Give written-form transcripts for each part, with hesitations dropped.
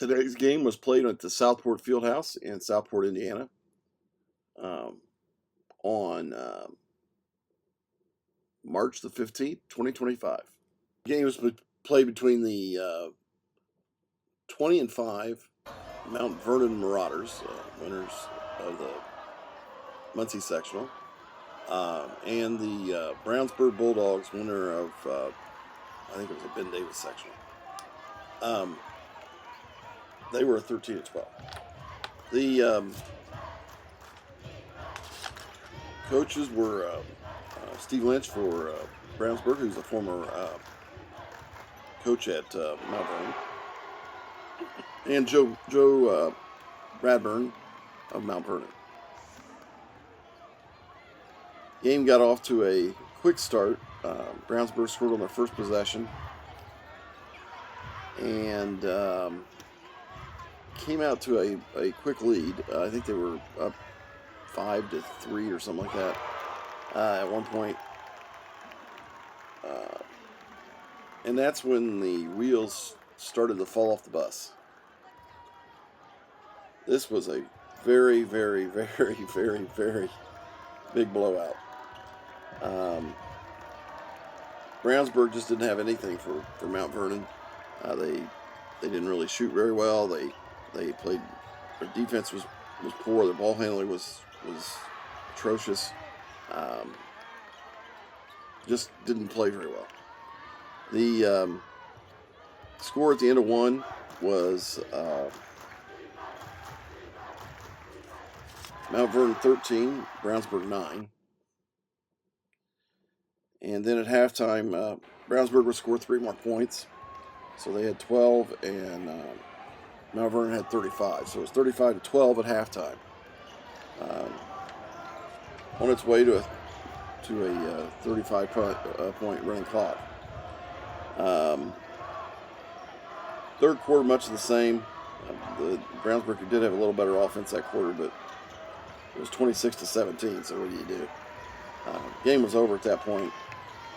Today's game was played at the Southport Fieldhouse in Southport, Indiana, on March the 15th, 2025. The game was played between the 20-5 Mount Vernon Marauders, winners of the Muncie Sectional, and the Brownsburg Bulldogs, winner of, I think it was a Ben Davis Sectional. They were 13-12. The coaches were Steve Lynch for Brownsburg, who's a former coach at Mount Vernon, and Joe Bradburn of Mount Vernon. Game got off to a quick start. Brownsburg scored on their first possession, and came out to a quick lead. I think they were up 5-3 or something like that at one point. And that's when the wheels started to fall off the bus. This was a very, very, very, very, very big blowout. Brownsburg just didn't have anything for Mount Vernon. They didn't really shoot very well. They played. Their defense was poor. Their ball handling was atrocious. Just didn't play very well. The score at the end of one was Mount Vernon 13, Brownsburg 9. And then at halftime, Brownsburg would score 3 more points. So they had 12, and Mount Vernon had 35. So it was 35-12 at halftime. On its way to a 35-point running clock. Third quarter, much of the same. The Brownsburg did have a little better offense that quarter, but it was 26-17. So what do you do? Game was over at that point,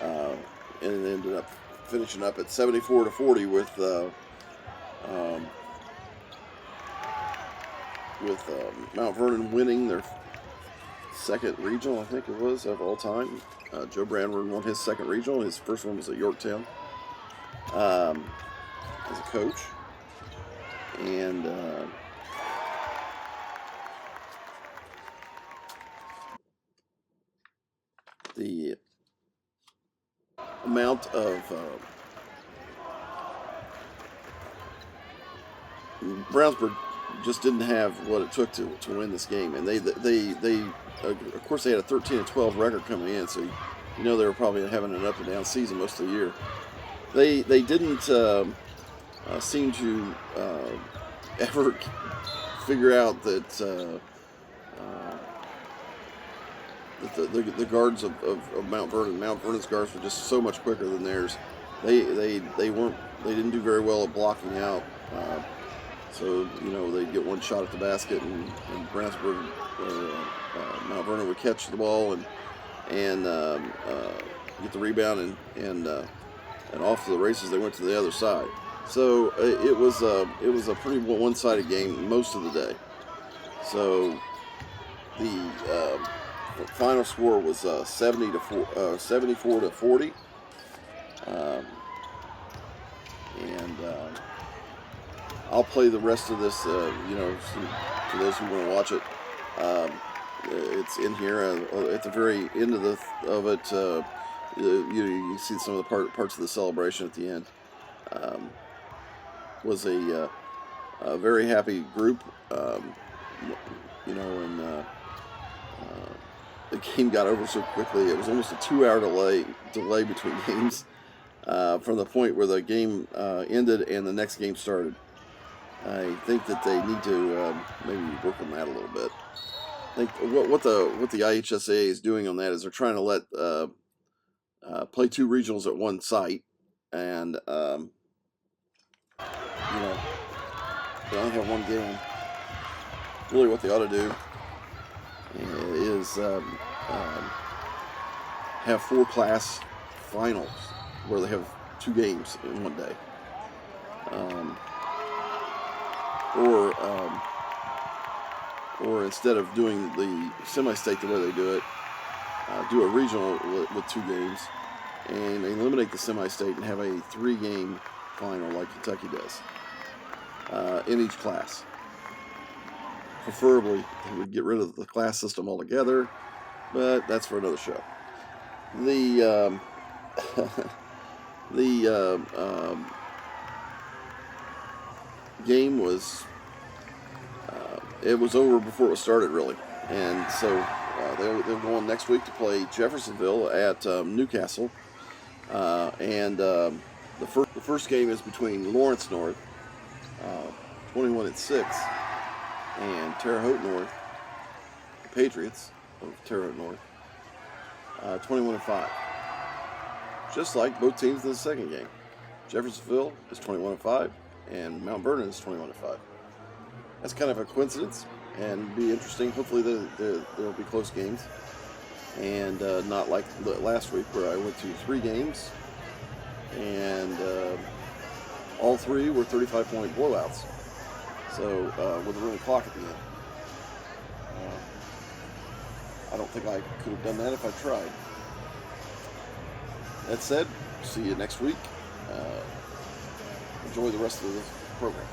and it ended up finishing up at 74-40 with Mount Vernon winning their second regional, I think it was, of all time. Joe Bradburn won his second regional. His first one was at Yorktown as a coach. And the amount of Brownsburg just didn't have what it took to win this game, and they of course they had a 13-12 record coming in, so you know they were probably having an up and down season most of the year. They didn't seem to ever figure out that the guards of Mount Vernon's guards were just so much quicker than theirs. They didn't do very well at blocking out. So, you know, they'd get one shot at the basket, and Brownsburg, Mount Vernon would catch the ball and get the rebound, and off to the races they went to the other side. So it was a pretty one-sided game most of the day. So the final score was 74-40, and I'll play the rest of this, for those who want to watch it. It's in here at the very end of it. You see some of the parts of the celebration at the end. Was a very happy group, and the game got over so quickly. It was almost a 2-hour delay between games, from the point where the game ended and the next game started. I think that they need to maybe work on that a little bit. I think what the IHSAA is doing on that is they're trying to let play 2 regionals at one site, and they only have one game. Really, what they ought to do is have 4 class finals where they have 2 games in one day. or instead of doing the semi-state the way they do it, do a regional with 2 games and eliminate the semi-state and have a 3-game final like Kentucky does in each class. Preferably, they would get rid of the class system altogether, but that's for another show. The game was it was over before it started, really, and so they're going next week to play Jeffersonville at Newcastle, and the first game is between Lawrence North, 21-6, and Terre Haute North, the Patriots of Terre Haute North, 21-5. Just like both teams in the second game. Jeffersonville is 21-5, and Mount Vernon is 21-5. That's kind of a coincidence, and be interesting. Hopefully there'll be close games, and not like last week where I went to 3 games, and all 3 were 35-point blowouts. So with a running clock at the end. I don't think I could have done that if I tried. That said, see you next week. Enjoy the rest of the program.